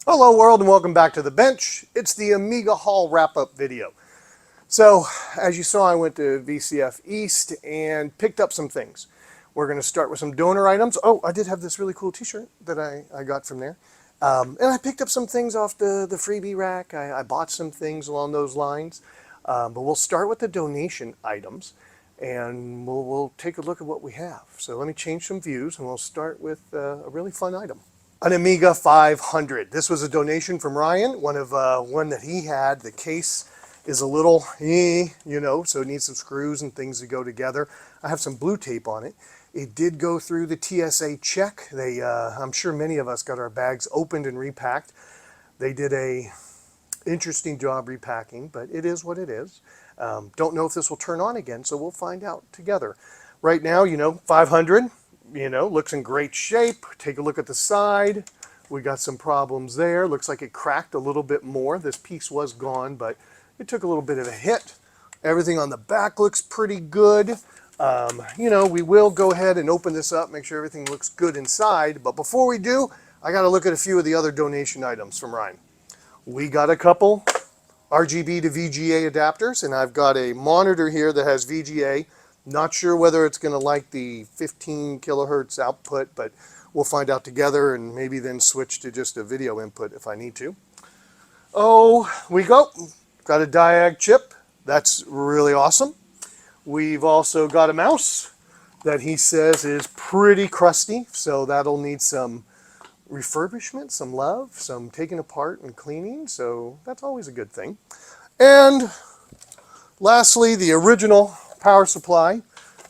Hello world and welcome back to the bench. It's the Amiga haul wrap-up video. So as you saw, I went to VCF East and picked up some things. We're going to start with some donor items. Oh, I did have this really cool t-shirt that I got from there. And I picked up some things off the freebie rack. I bought some things along those lines. But we'll start with the donation items and we'll take a look at what we have. So let me change some views and we'll start with a really fun item. An Amiga 500. This was a donation from Ryan, one that he had. The case is a little, so it needs some screws and things to go together. I have some blue tape on it. It did go through the TSA check. I'm sure many of us got our bags opened and repacked. They did a interesting job repacking, but it is what it is. Don't know if this will turn on again, so we'll find out together. Right now, 500. Looks in great shape. Take a look at the side. We got some problems there. Looks like it cracked a little bit more. This piece was gone, but it took a little bit of a hit. Everything on the back looks pretty good. We will go ahead and open this up, make sure everything looks good inside. But before we do, I got to look at a few of the other donation items from Ryan. We got a couple RGB to VGA adapters, and I've got a monitor here that has VGA. Not sure whether it's going to like the 15 kilohertz output, but we'll find out together and maybe then switch to just a video input if I need to. Oh, we go. Got a diag chip. That's really awesome. We've also got a mouse that he says is pretty crusty, so that'll need some refurbishment, some love, some taking apart and cleaning, so that's always a good thing. And lastly, the original power supply,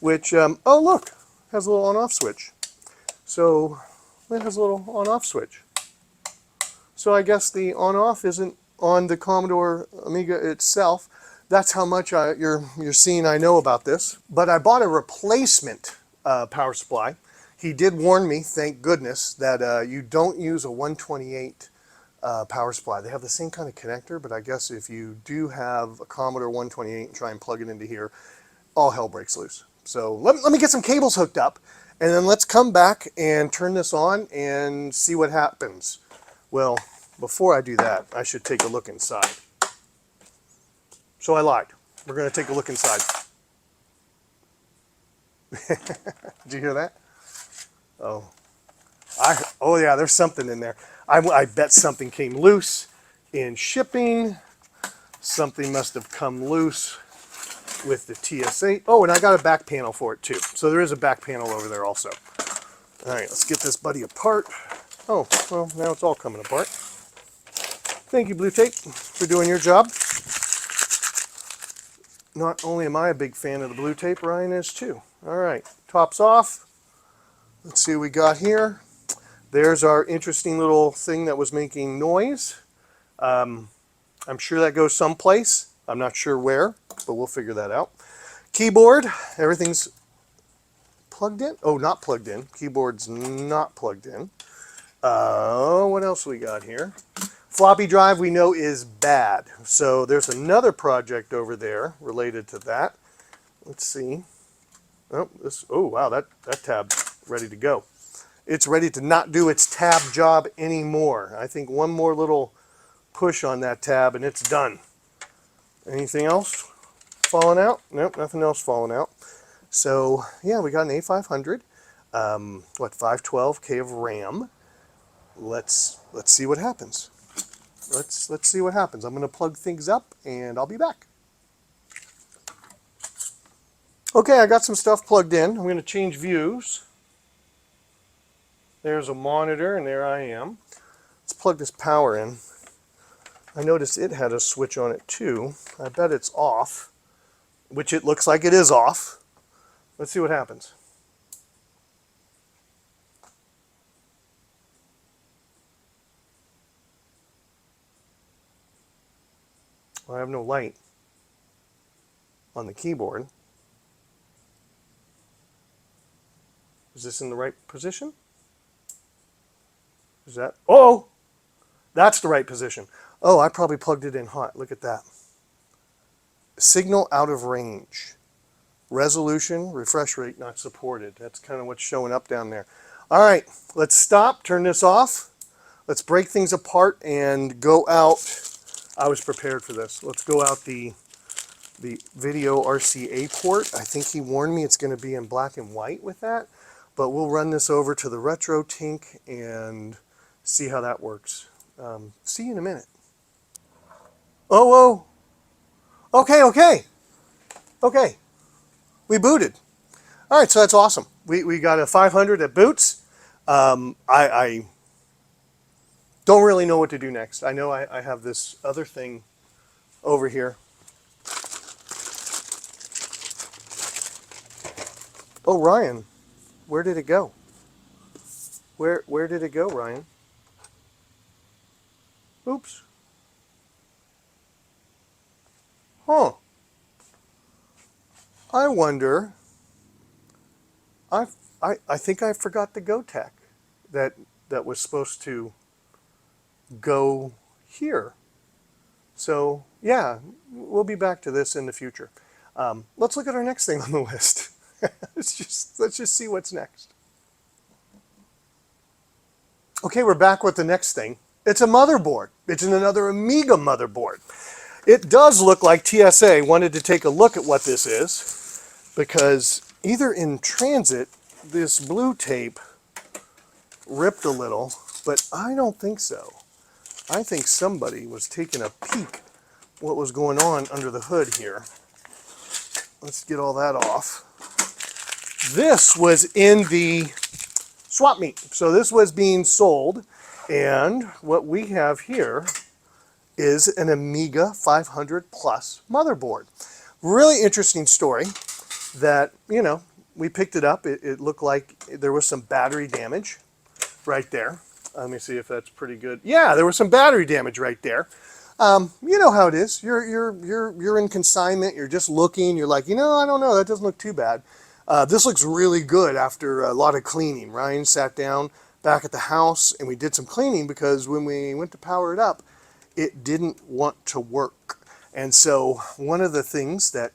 which, oh look, has a little on-off switch. So it has a little on-off switch. So I guess the on-off isn't on the Commodore Amiga itself. That's how much you're seeing I know about this. But I bought a replacement power supply. He did warn me, thank goodness, that you don't use a 128 power supply. They have the same kind of connector, but I guess if you do have a Commodore 128 and try and plug it into here, all hell breaks loose. So let me get some cables hooked up, and then let's come back and turn this on and see what happens. Well, before I do that, I should take a look inside. So I lied. We're going to take a look inside. Did you hear that? Oh. Oh yeah, there's something in there. I bet something came loose in shipping. Something must have come loose with the TSA. Oh, and I got a back panel for it too. So there is a back panel over there also. All right, let's get this buddy apart. Oh, well, now it's all coming apart. Thank you, Blue Tape, for doing your job. Not only am I a big fan of the Blue Tape, Ryan is too. All right, top's off. Let's see what we got here. There's our interesting little thing that was making noise. I'm sure that goes someplace. I'm not sure where, but we'll figure that out. Keyboard, everything's plugged in. Oh, not plugged in. Keyboard's not plugged in. What else we got here? Floppy drive we know is bad. So there's another project over there related to that. Let's see. Oh wow, that tab's ready to go. It's ready to not do its tab job anymore. I think one more little push on that tab and it's done. Anything else falling out? Nope, nothing else falling out. So yeah, we got an A500. 512K of RAM. Let's see what happens. Let's see what happens. I'm going to plug things up and I'll be back. Okay, I got some stuff plugged in. I'm going to change views. There's a monitor and there I am. Let's plug this power in. I noticed it had a switch on it too. I bet it's off, which it looks like it is off. Let's see what happens. Well, I have no light on the keyboard. Is this in the right position? Is that? Oh! That's the right position. Oh, I probably plugged it in hot. Look at that. Signal out of range. Resolution, refresh rate not supported. That's kind of what's showing up down there. All right, let's stop, turn this off. let's break things apart and go out. I was prepared for this. Let's go out the video RCA port. I think he warned me it's going to be in black and white with that, but we'll run this over to the retro tink and see how that works. See you in a minute. Oh, whoa. Okay. We booted. All right, so that's awesome. We got a 500 that boots. I don't really know what to do next. I know I have this other thing over here. Oh, Ryan, where did it go? Where did it go, Ryan? Oops. Huh. I wonder. I think I forgot the GoTech that was supposed to go here. So yeah, we'll be back to this in the future. Let's look at our next thing on the list. let's just see what's next. Okay, we're back with the next thing. It's a motherboard. It's another Amiga motherboard. It does look like TSA wanted to take a look at what this is, because either in transit, this blue tape ripped a little, but I don't think so. I think somebody was taking a peek what was going on under the hood here. Let's get all that off. This was in the swap meet. So this was being sold, and what we have here is an Amiga 500 Plus motherboard. Really interesting story that, we picked it up. It looked like there was some battery damage right there. Let me see if that's pretty good. Yeah, there was some battery damage right there. You know how it is. You're in consignment. You're just looking. You're like, I don't know. That doesn't look too bad. This looks really good after a lot of cleaning. Ryan sat down back at the house and we did some cleaning, because when we went to power it up, it didn't want to work. And so one of the things that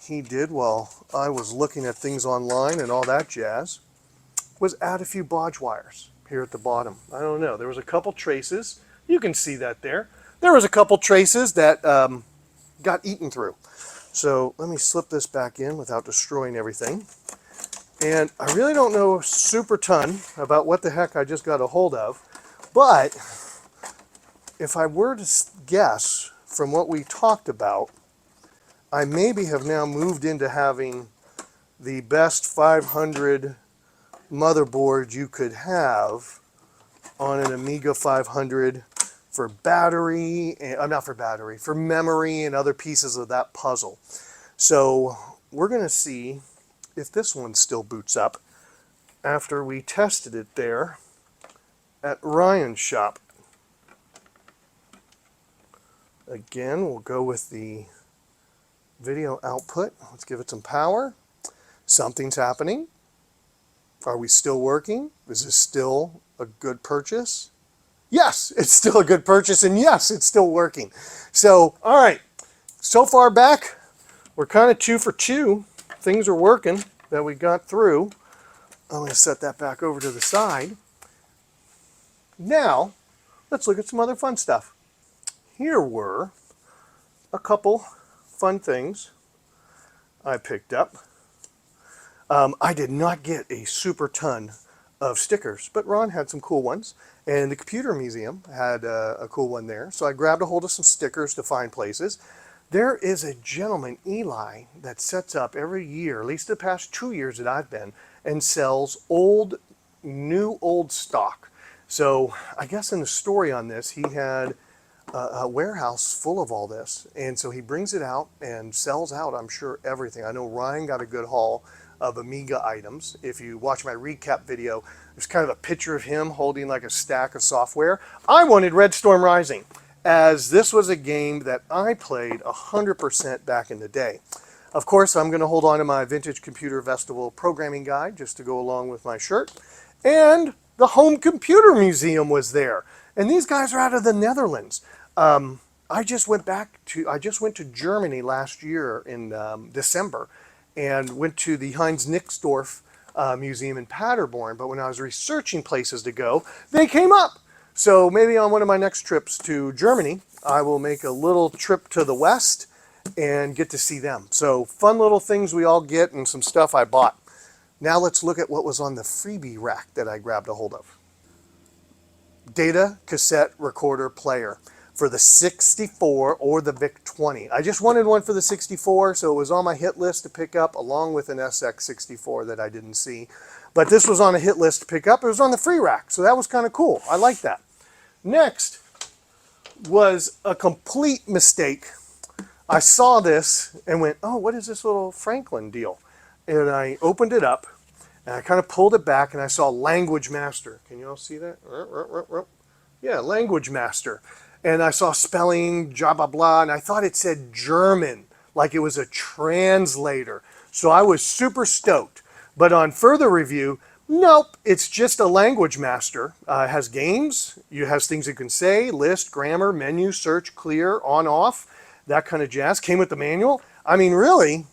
he did while I was looking at things online and all that jazz was add a few bodge wires here at the bottom. I don't know. There was a couple traces. You can see that there. There was a couple traces that got eaten through. So let me slip this back in without destroying everything. And I really don't know a super ton about what the heck I just got a hold of, but if I were to guess from what we talked about, I maybe have now moved into having the best 500 motherboard you could have on an Amiga 500 for battery, not for battery, for memory and other pieces of that puzzle. So we're going to see if this one still boots up after we tested it there at Ryan's shop. Again, we'll go with the video output. Let's give it some power. Something's happening. Are we still working? Is this still a good purchase? Yes, it's still a good purchase, and yes, it's still working. So, all right, so far back, we're kind of 2 for 2. Things are working that we got through. I'm going to set that back over to the side. Now, let's look at some other fun stuff. Here were a couple fun things I picked up. I did not get a super ton of stickers, but Ron had some cool ones, and the Computer Museum had a cool one there. So I grabbed a hold of some stickers to find places. There is a gentleman, Eli, that sets up every year, at least the past 2 years that I've been, and sells new old stock. So I guess in the story on this, he had a warehouse full of all this, and so he brings it out and sells out, I'm sure, everything. I know Ryan got a good haul of Amiga items. If you watch my recap video, there's kind of a picture of him holding like a stack of software. I wanted Red Storm Rising, as this was a game that I played 100% back in the day. Of course, I'm going to hold on to my Vintage Computer Festival programming guide just to go along with my shirt. And the Home Computer Museum was there. And these guys are out of the Netherlands. I just went to Germany last year in December, and went to the Heinz Nixdorf Museum in Paderborn. But when I was researching places to go, they came up. So maybe on one of my next trips to Germany, I will make a little trip to the West and get to see them. So fun little things we all get and some stuff I bought. Now let's look at what was on the freebie rack that I grabbed a hold of. Data cassette recorder player for the 64 or the VIC-20. I just wanted one for the 64, so it was on my hit list to pick up along with an SX64 that I didn't see. But this was on a hit list to pick up. It was on the free rack, so that was kind of cool. I like that. Next was a complete mistake. I saw this and went, oh, what is this little Franklin deal? And I opened it up and I kind of pulled it back and I saw Language Master. Can you all see that? Yeah, Language Master. And I saw spelling, blah, blah, blah, and I thought it said German, like it was a translator. So I was super stoked. But on further review, nope, it's just a Language Master. It has games, it has things you can say, list, grammar, menu, search, clear, on, off, that kind of jazz. Came with the manual. I mean, really,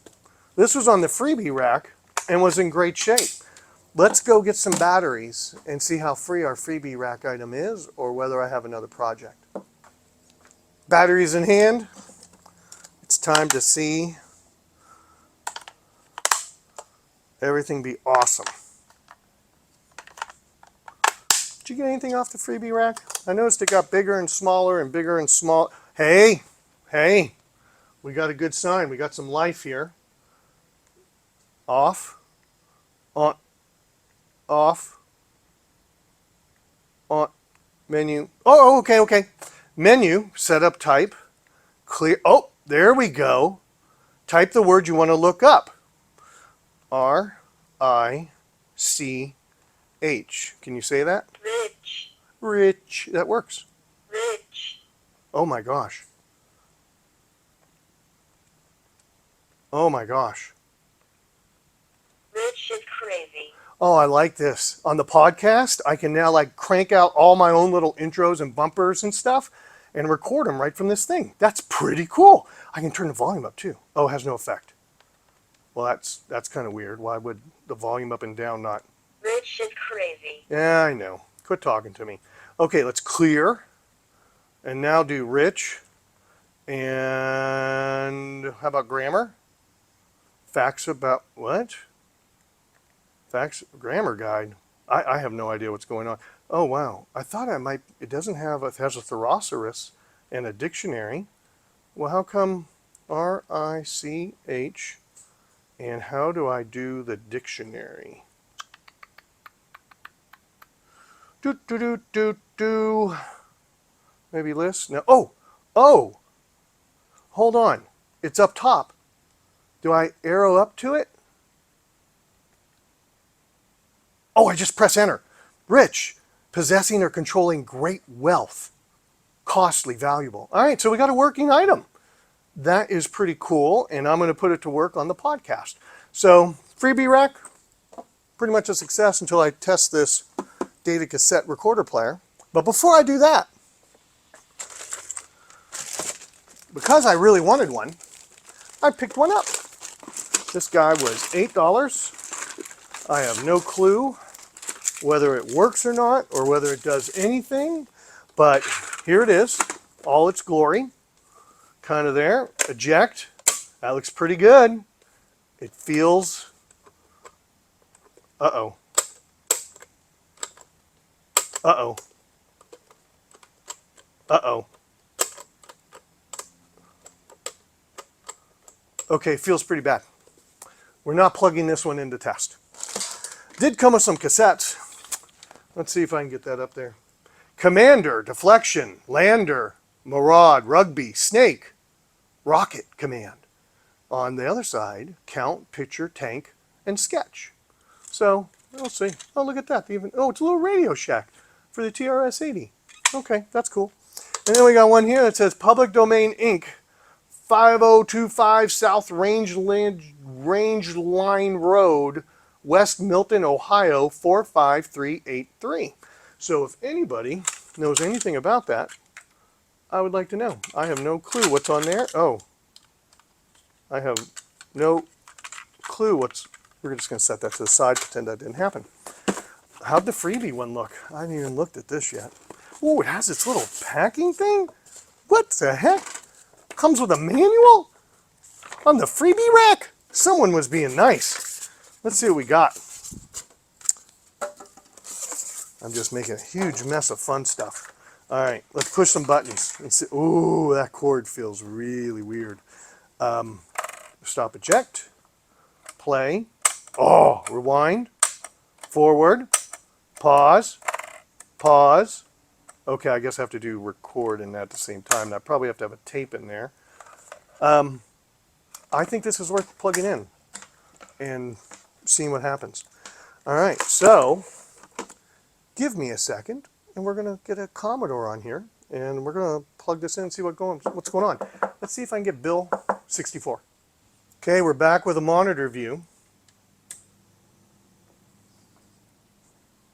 this was on the freebie rack and was in great shape. Let's go get some batteries and see how free our freebie rack item is or whether I have another project. Batteries in hand. It's time to see everything be awesome. Did you get anything off the freebie rack? I noticed it got bigger and smaller and bigger and small. Hey, we got a good sign. We got some life here. Off, on, off, on, menu. Oh, okay. Menu, setup type, clear. Oh, there we go. Type the word you want to look up. R-I-C-H. Can you say that? Rich. Rich. That works. Rich. Oh my gosh. Oh my gosh. Rich is crazy. Oh, I like this. On the podcast, I can now like crank out all my own little intros and bumpers and stuff and record them right from this thing. That's pretty cool. I can turn the volume up too. Oh, it has no effect. Well, that's kind of weird. Why would the volume up and down not? Rich is crazy. Yeah, I know. Quit talking to me. Okay, let's clear. And now do rich. And how about grammar? Facts about what? Facts, grammar guide. I have no idea what's going on. Oh, wow. I thought I might, it doesn't have, it has a thesaurus and a dictionary. Well, how come R-I-C-H? And how do I do the dictionary? Do. Maybe list? No. Oh. Hold on. It's up top. Do I arrow up to it? Oh, I just press enter. Rich, possessing or controlling great wealth. Costly, valuable. All right, so we got a working item. That is pretty cool, and I'm going to put it to work on the podcast. So, freebie rack, pretty much a success until I test this data cassette recorder player. But before I do that, because I really wanted one, I picked one up. This guy was $8. I have no clue whether it works or not, or whether it does anything, but here it is, all its glory. Kind of there, eject, that looks pretty good. It feels, uh-oh. Okay, feels pretty bad. We're not plugging this one in to test. Did come with some cassettes. Let's see if I can get that up there. Commander, deflection, lander, Maraude, rugby, snake, rocket command. On the other side, count, picture, tank, and sketch. So, we'll see. Oh, look at that. Oh, it's a little Radio Shack for the TRS-80. Okay, that's cool. And then we got one here that says Public Domain Inc. 5025 South Range Line Road, West Milton, Ohio, 45383. So if anybody knows anything about that, I would like to know. I have no clue what's on there. Oh, I have no clue what's... We're just going to set that to the side, pretend that didn't happen. How'd the freebie one look? I haven't even looked at this yet. Oh, it has its little packing thing? What the heck? Comes with a manual? On the freebie rack? Someone was being nice. Let's see what we got. I'm just making a huge mess of fun stuff. All right, let's push some buttons and see. Ooh, that cord feels really weird. Stop, eject, play. Oh, rewind, forward, pause, pause. Okay, I guess I have to do record and that at the same time. I probably have to have a tape in there. I think this is worth plugging in and seeing what happens. All right, so give me a second, and we're going to get a Commodore on here, and we're going to plug this in and see what's going on. Let's see if I can get Bill 64. Okay, we're back with a monitor view.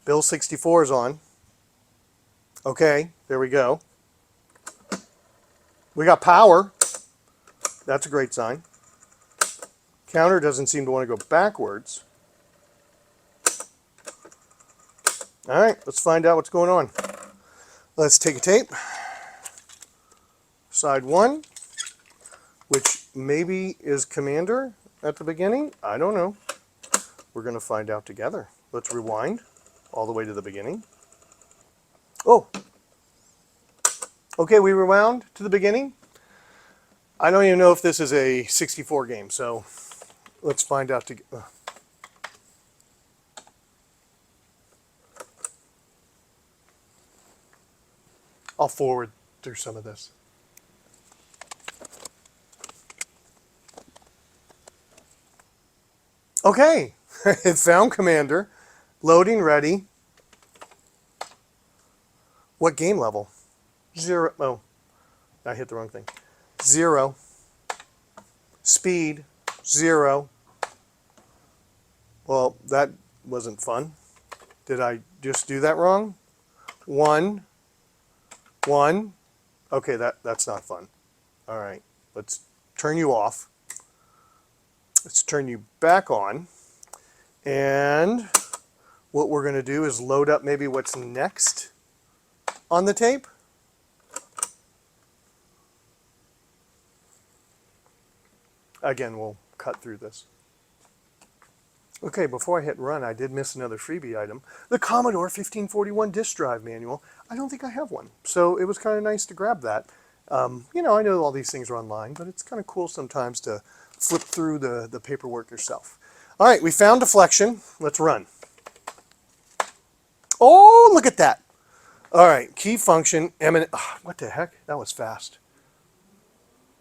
Bill 64 is on. Okay, there we go. We got power. That's a great sign. Counter doesn't seem to want to go backwards. All right, let's find out what's going on. Let's take a tape. Side 1, which maybe is Commander at the beginning. I don't know. We're going to find out together. Let's rewind all the way to the beginning. Oh, okay, we rewound to the beginning. I don't even know if this is a 64 game, so let's find out together. I'll forward through some of this. Okay, it found Commander. Loading ready. What game level? 0. Oh, I hit the wrong thing. 0. Speed 0. Well, that wasn't fun. Did I just do that wrong? 1. 1. Okay, that's not fun. All right, let's turn you off. Let's turn you back on. And what we're going to do is load up maybe what's next on the tape. Again, we'll cut through this. Okay, before I hit run, I did miss another freebie item. The Commodore 1541 disk drive manual. I don't think I have one, so it was kind of nice to grab that. You know, I know all these things are online, but it's kind of cool sometimes to flip through the paperwork yourself. All right, we found deflection. Let's run. Oh, look at that. All right, key function, eminent. Oh, what the heck? That was fast.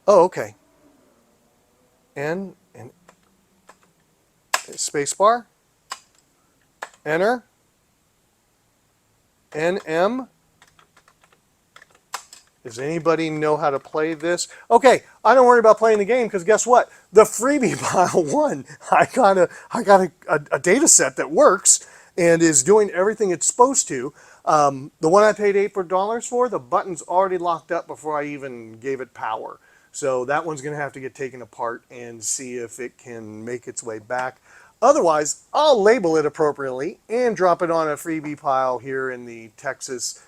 Oh, okay. N and space bar. Enter. NM. Does anybody know how to play this? Okay, I don't worry about playing the game because guess what? The freebie pile won. I got a data set that works and is doing everything it's supposed to. The one I paid $8 for, the button's already locked up before I even gave it power. So that one's going to have to get taken apart and see if it can make its way back. Otherwise, I'll label it appropriately and drop it on a freebie pile here in the Texas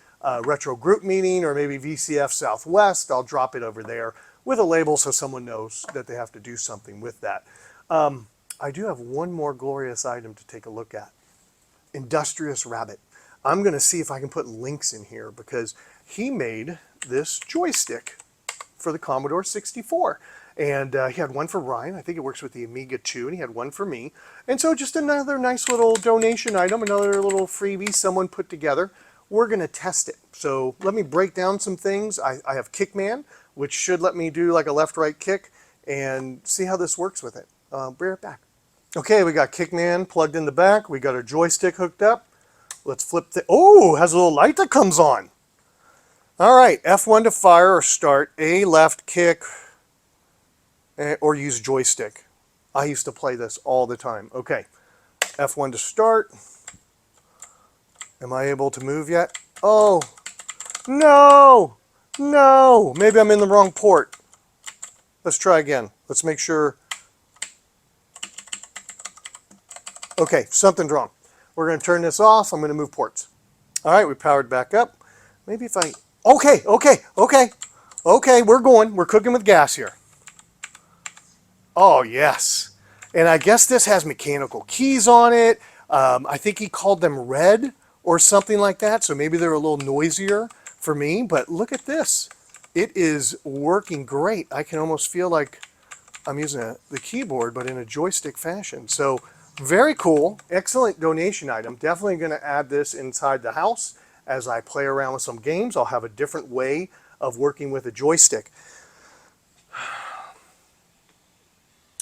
retro group meeting, or maybe VCF Southwest. I'll drop it over there with a label so someone knows that they have to do something with that. I do have one more glorious item to take a look at. Industrious Rabbit. I'm going to see if I can put links in here because he made this joystick for the Commodore 64. And he had one for Ryan. I think it works with the Amiga too, and he had one for me. And so just another nice little donation item, another little freebie someone put together. We're going to test it. So let me break down some things. I have Kickman, which should let me do like a left-right kick and see how this works with it. Bring it back. Okay, we got Kickman plugged in the back. We got our joystick hooked up. Let's flip the... Oh, it has a little light that comes on. All right, F1 to fire or start, A left kick, or use joystick. I used to play this all the time. Okay, F1 to start. Am I able to move yet? Oh, no, no. Maybe I'm in the wrong port. Let's try again. Let's make sure. Okay, something's wrong. We're going to turn this off. I'm going to move ports. All right, we powered back up. Maybe if I, okay, we're going. We're cooking with gas here. Oh, yes. And I guess this has mechanical keys on it. I think he called them red or something like that. So maybe they're a little noisier for me. But look at this. It is working great. I can almost feel like I'm using the keyboard, but in a joystick fashion. So very cool. Excellent donation item. Definitely going to add this inside the house. As I play around with some games, I'll have a different way of working with a joystick.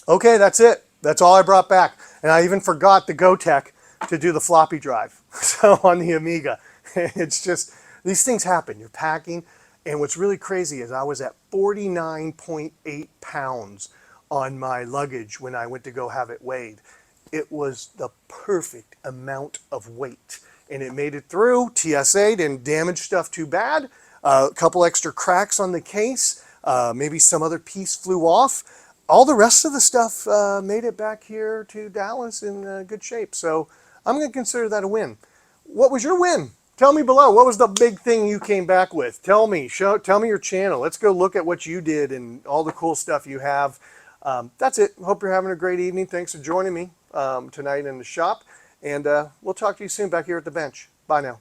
Okay, that's it. That's all I brought back. And I even forgot the GoTech to do the floppy drive. So on the Amiga, it's just, these things happen. You're packing. And what's really crazy is I was at 49.8 pounds on my luggage when I went to go have it weighed. It was the perfect amount of weight. And it made it through. TSA didn't damage stuff too bad. A couple extra cracks on the case. Maybe some other piece flew off. All the rest of the stuff made it back here to Dallas in good shape. So I'm going to consider that a win. What was your win? Tell me below. What was the big thing you came back with? Tell me. Tell me your channel. Let's go look at what you did and all the cool stuff you have. That's it. Hope you're having a great evening. Thanks for joining me tonight in the shop. And we'll talk to you soon back here at the bench. Bye now.